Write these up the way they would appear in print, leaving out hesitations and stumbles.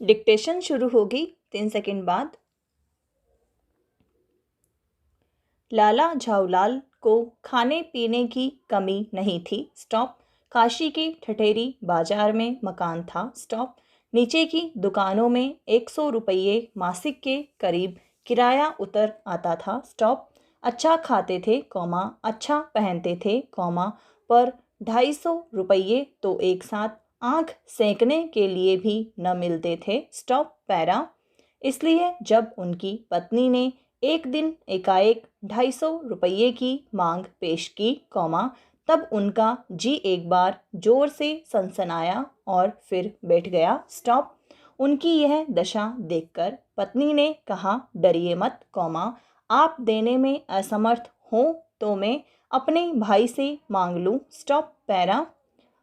Dictation शुरू होगी 3 second बाद। लाला झाऊलाल को खाने पीने की कमी नहीं थी। स्टॉप। काशी के ठठेरी बाजार में मकान था। स्टॉप। नीचे की दुकानों में 100 रुपये मासिक के करीब किराया उतर आता था। स्टॉप। अच्छा खाते थे कौमा, अच्छा पहनते थे कौमा, पर 250 रुपये तो एक साथ आंख सेंकने के लिए भी न मिलते थे। Stop para. इसलिए जब उनकी पत्नी ने एक दिन एकाएक 250 रुपये की मांग पेश की कौमा, तब उनका जी एक बार जोर से सनसनाया और फिर बैठ गया। स्टॉप। उनकी यह दशा देखकर पत्नी ने कहा, डरिए मत कौमा, आप देने में असमर्थ हो तो मैं अपने भाई से मांग लूँ। Stop para.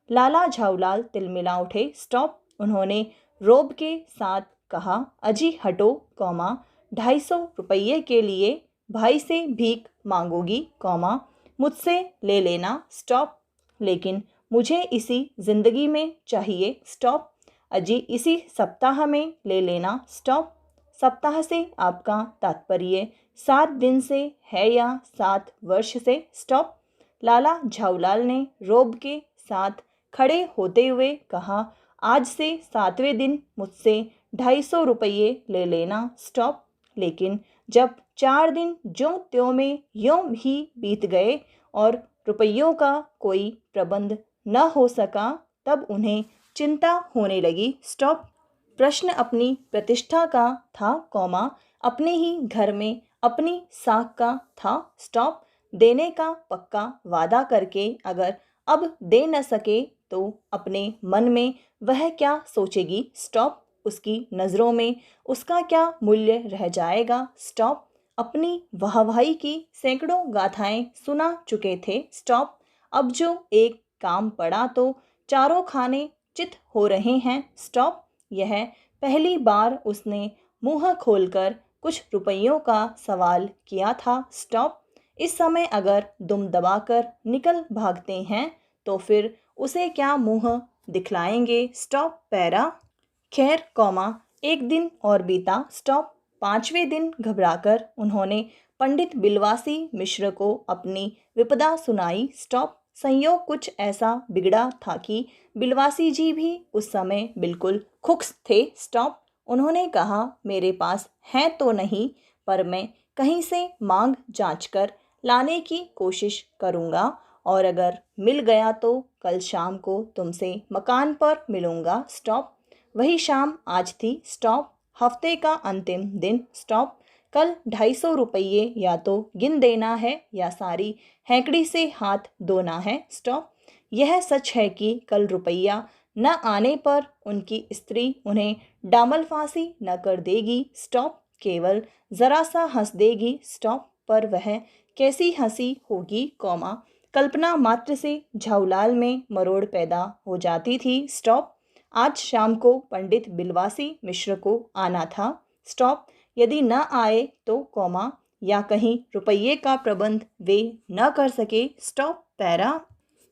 लाला झाऊलाल तिलमिला उठे। स्टॉप। उन्होंने रोब के साथ कहा, अजी हटो कौमा, 250 रुपये के लिए भाई से भीख मांगोगी कौमा, मुझसे ले लेना। स्टॉप। लेकिन मुझे इसी जिंदगी में चाहिए। स्टॉप। अजी इसी सप्ताह में ले लेना। स्टॉप। सप्ताह से आपका तात्पर्य 7 दिन से है या 7 वर्ष से? स्टॉप। लाला झाऊलाल ने रोब के साथ खड़े होते हुए कहा, आज से 7वें दिन मुझसे 250 रुपये ले लेना। स्टॉप। लेकिन जब 4 दिन ज्यों त्यों में यों ही बीत गए और रुपयों का कोई प्रबंध न हो सका, तब उन्हें चिंता होने लगी। स्टॉप। प्रश्न अपनी प्रतिष्ठा का था कौमा, अपने ही घर में अपनी साख का था। स्टॉप। देने का पक्का वादा करके अगर अब दे न सके तो अपने मन में वह क्या सोचेगी? स्टॉप। उसकी नज़रों में उसका क्या मूल्य रह जाएगा? स्टॉप। अपनी वाहवाही की सैकड़ों गाथाएं सुना चुके थे। स्टॉप। अब जो एक काम पड़ा तो चारों खाने चित हो रहे हैं। स्टॉप। यह पहली बार उसने मुंह खोलकर कुछ रुपयों का सवाल किया था। स्टॉप। इस समय अगर दुम दबाकर निकल भागते हैं तो फिर उसे क्या मुंह दिखलाएंगे? Stop para. खैर कौमा, एक दिन और बीता। स्टॉप। 5वें दिन घबराकर उन्होंने पंडित बिलवासी मिश्र को अपनी विपदा सुनाई। स्टॉप। संयोग कुछ ऐसा बिगड़ा था कि बिलवासी जी भी उस समय बिल्कुल खुश थे। स्टॉप। उन्होंने कहा, मेरे पास है तो नहीं, पर मैं कहीं से मांग जांच कर लाने की कोशिश करूँगा, और अगर मिल गया तो कल शाम को तुमसे मकान पर मिलूँगा। स्टॉप। वही शाम आज थी। स्टॉप। हफ्ते का अंतिम दिन। स्टॉप। कल 250 रुपये या तो गिन देना है या सारी हैंकड़ी से हाथ धोना है। स्टॉप। यह सच है कि कल रुपया न आने पर उनकी स्त्री उन्हें डामल फांसी न कर देगी। स्टॉप। केवल ज़रा सा हंस देगी। स्टॉप। पर वह कैसी हंसी होगी कौमा, कल्पना मात्र से झाऊलाल में मरोड़ पैदा हो जाती थी। स्टॉप। आज शाम को पंडित बिलवासी मिश्र को आना था। स्टॉप। यदि न आए तो कौमा, या कहीं रुपये का प्रबंध वे न कर सके। Stop para.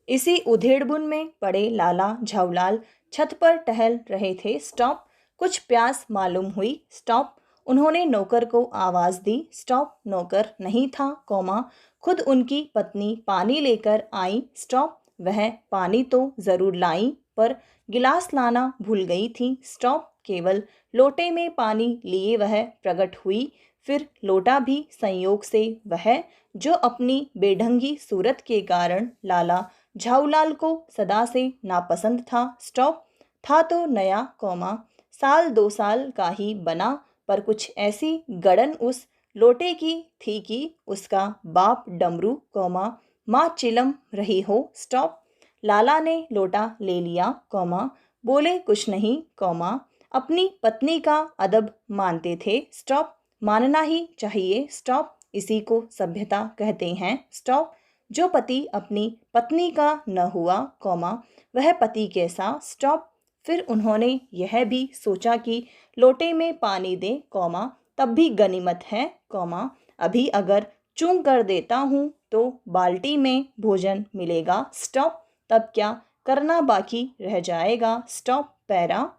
इसी उधेड़बुन में पड़े लाला झाऊलाल छत पर टहल रहे थे। स्टॉप। कुछ प्यास मालूम हुई। स्टॉप। उन्होंने नौकर को आवाज़ दी। स्टॉप। नौकर नहीं था कौमा, खुद उनकी पत्नी पानी लेकर आई। स्टॉप। वह पानी तो ज़रूर लाई, पर गिलास लाना भूल गई थी। स्टॉप। केवल लोटे में पानी लिए वह प्रकट हुई, फिर लोटा भी संयोग से वह जो अपनी बेढंगी सूरत के कारण लाला झाऊलाल को सदा से नापसंद था। स्टॉप। था तो नया कौमा, 1-2 साल का ही बना, पर कुछ ऐसी गड़न उस लोटे की थी कि उसका बाप डमरू कौमा, माँ चिलम रही हो। स्टॉप। लाला ने लोटा ले लिया कौमा, बोले कुछ नहीं कौमा, अपनी पत्नी का अदब मानते थे। स्टॉप। मानना ही चाहिए। स्टॉप। इसी को सभ्यता कहते हैं। स्टॉप। जो पति अपनी पत्नी का न हुआ कौमा, वह पति कैसा? स्टॉप। फिर उन्होंने यह भी सोचा कि लोटे में पानी दे कौमा, तब भी गनीमत है कौमा, अभी अगर चूं कर देता हूँ तो बाल्टी में भोजन मिलेगा। स्टॉप। तब क्या करना बाकी रह जाएगा? Stop para.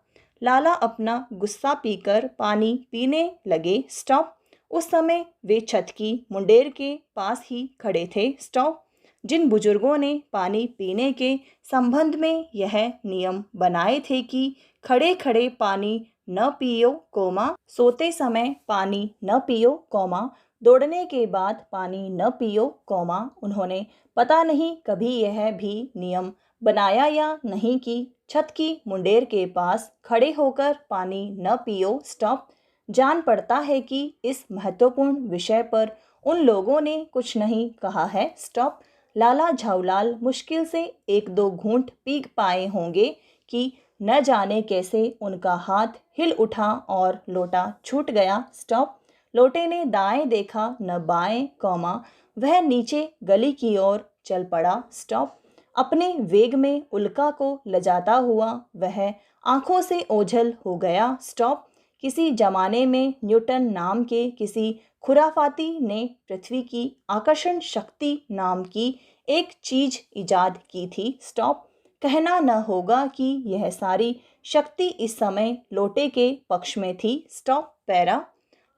लाला अपना गुस्सा पीकर पानी पीने लगे। स्टॉप। उस समय वे छत की मुंडेर के पास ही खड़े थे। स्टॉप। जिन बुजुर्गों ने पानी पीने के संबंध में यह नियम बनाए थे कि खड़े खड़े पानी न पियो, सोते समय पानी न पियो, दौड़ने के बाद पानी न पियो, उन्होंने पता नहीं कभी यह भी नियम बनाया या नहीं कि छत की मुंडेर के पास खड़े होकर पानी न पियो। स्टॉप। जान पड़ता है कि इस महत्वपूर्ण विषय पर उन लोगों ने कुछ नहीं कहा है। स्टॉप। लाला झाऊलाल मुश्किल से एक दो घूंट पी पाए होंगे कि न जाने कैसे उनका हाथ हिल उठा और लोटा छूट गया। स्टॉप। लोटे ने दाएं देखा न बाएं, वह नीचे गली की ओर चल पड़ा। स्टॉप। अपने वेग में उल्का को लजाता हुआ वह आंखों से ओझल हो गया। स्टॉप। किसी जमाने में न्यूटन नाम के किसी खुराफाती ने पृथ्वी की आकर्षण शक्ति नाम की एक चीज इजाद की थी। स्टॉप। कहना न होगा कि यह सारी शक्ति इस समय लोटे के पक्ष में थी। स्टॉप। पैरा।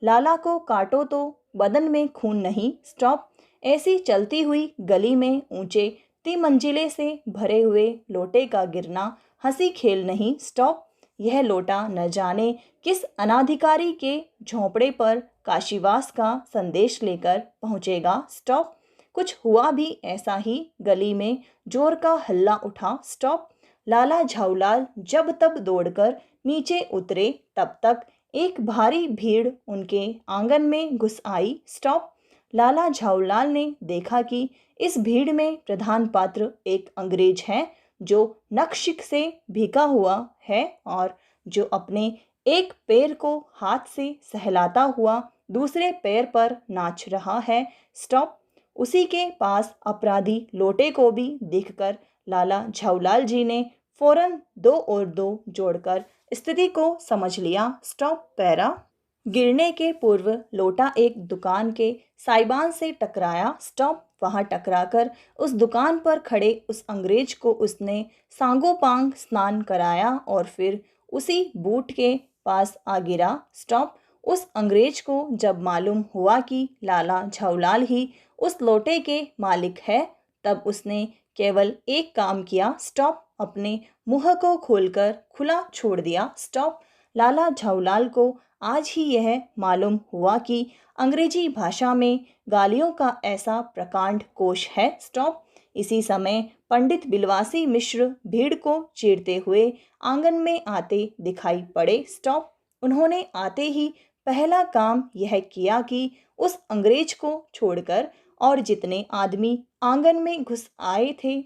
लाला को काटो तो बदन में खून नहीं। स्टॉप। ऐसी चलती हुई गली में ऊंचे तिमंजिले से भरे हुए लोटे का गिरना हंसी खेल नहीं। स्टॉप। यह लोटा न जाने किस अनाधिकारी के झोंपड़े पर काशीवास का संदेश लेकर पहुंचेगा। स्टॉप। कुछ हुआ भी ऐसा ही। गली में जोर का हल्ला उठा। स्टॉप। लाला झाऊलाल जब तब दौड़कर नीचे उतरे तब तक एक भारी भीड़ उनके आंगन में घुस आई। स्टॉप। लाला झाऊलाल ने देखा कि इस भीड़ में प्रधान पात्र एक अंग्रेज है जो नक्शिक से भीगा हुआ है और जो अपने एक पैर को हाथ से सहलाता हुआ दूसरे पैर पर नाच रहा है। स्टॉप। उसी के पास अपराधी लोटे को भी देखकर लाला झाऊलाल जी ने फौरन 2 और 2 जोड़कर स्थिति को समझ लिया। स्टॉप। पैरा। गिरने के पूर्व लोटा एक दुकान के साइबान से टकराया। स्टॉप। वहां टकराकर उस दुकान पर खड़े उस अंग्रेज को उसने सांगोपांग स्नान कराया और फिर उसी बूट के पास आ गिरा। स्टॉप। उस अंग्रेज को जब मालूम हुआ कि लाला झाऊलाल ही उस लोटे के मालिक है तब उसने केवल एक काम किया। स्टॉप। अपने मुंह को खोलकर खुला छोड़ दिया। स्टॉप। लाला झाऊलाल को आज ही यह मालूम हुआ कि अंग्रेजी भाषा में गालियों का ऐसा प्रकांड कोश है। स्टॉप। इसी समय पंडित बिलवासी मिश्र भीड़ को चीरते हुए आंगन में आते दिखाई पड़े। स्टॉप। उन्होंने आते ही पहला काम यह किया कि उस अंग्रेज को छोड़कर और जितने आदमी आंगन में घुस आए थे,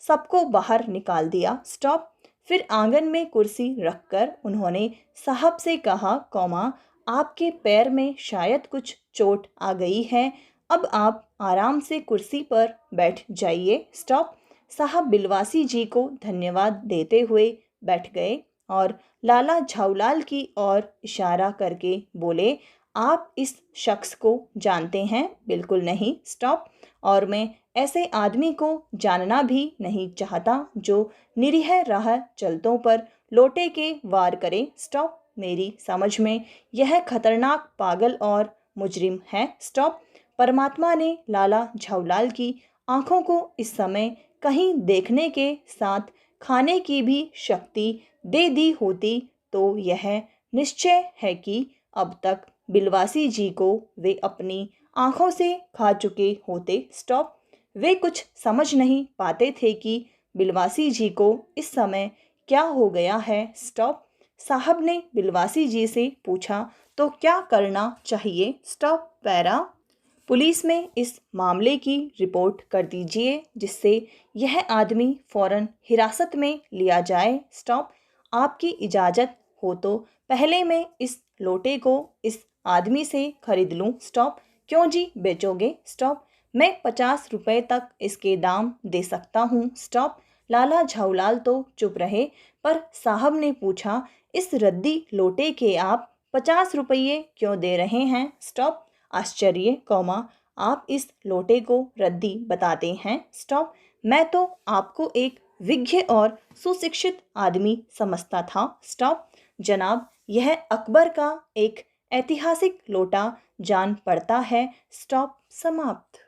सबको बाहर निकाल दिया। स्टॉप। फिर आंगन में कुर्सी रखकर उन्होंने साहब से कहा, आपके पैर में शायद कुछ चोट आ गई है, अब आप आराम से कुर्सी पर बैठ जाइए। स्टॉप। साहब बिलवासी जी को धन्यवाद देते हुए बैठ गए और लाला झाऊलाल की ओर इशारा करके बोले, आप इस शख्स को जानते हैं? बिल्कुल नहीं। स्टॉप। और मैं ऐसे आदमी को जानना भी नहीं चाहता जो निरीह राह चलतों पर लोटे के वार करे। स्टॉप। मेरी समझ में यह खतरनाक पागल और मुजरिम है। स्टॉप। परमात्मा ने लाला झाऊलाल की आंखों को इस समय कहीं देखने के साथ खाने की भी शक्ति दे दी होती तो यह निश्चय है कि अब तक बिलवासी जी को वे अपनी आंखों से खा चुके होते। स्टॉप। वे कुछ समझ नहीं पाते थे कि बिलवासी जी को इस समय क्या हो गया है। स्टॉप। साहब ने बिलवासी जी से पूछा, तो क्या करना चाहिए? स्टॉप। पैरा। पुलिस में इस मामले की रिपोर्ट कर दीजिए जिससे यह आदमी फौरन हिरासत में लिया जाए। स्टॉप। आपकी इजाज़त हो तो पहले मैं इस लोटे को इस आदमी से खरीद लूं। स्टॉप। क्यों जी बेचोगे? स्टॉप। मैं 50 रुपए तक इसके दाम दे सकता हूँ। स्टॉप। लाला झाऊलाल तो चुप रहे पर साहब ने पूछा, इस रद्दी लोटे के आप 50 रुपये क्यों दे रहे हैं? स्टॉप। आश्चर्य, आप इस लोटे को रद्दी बताते हैं? स्टॉप। मैं तो आपको एक विज्ञ और सुशिक्षित आदमी समझता था। स्टॉप। जनाब, यह अकबर का एक ऐतिहासिक लोटा जान पड़ता है। स्टॉप। समाप्त।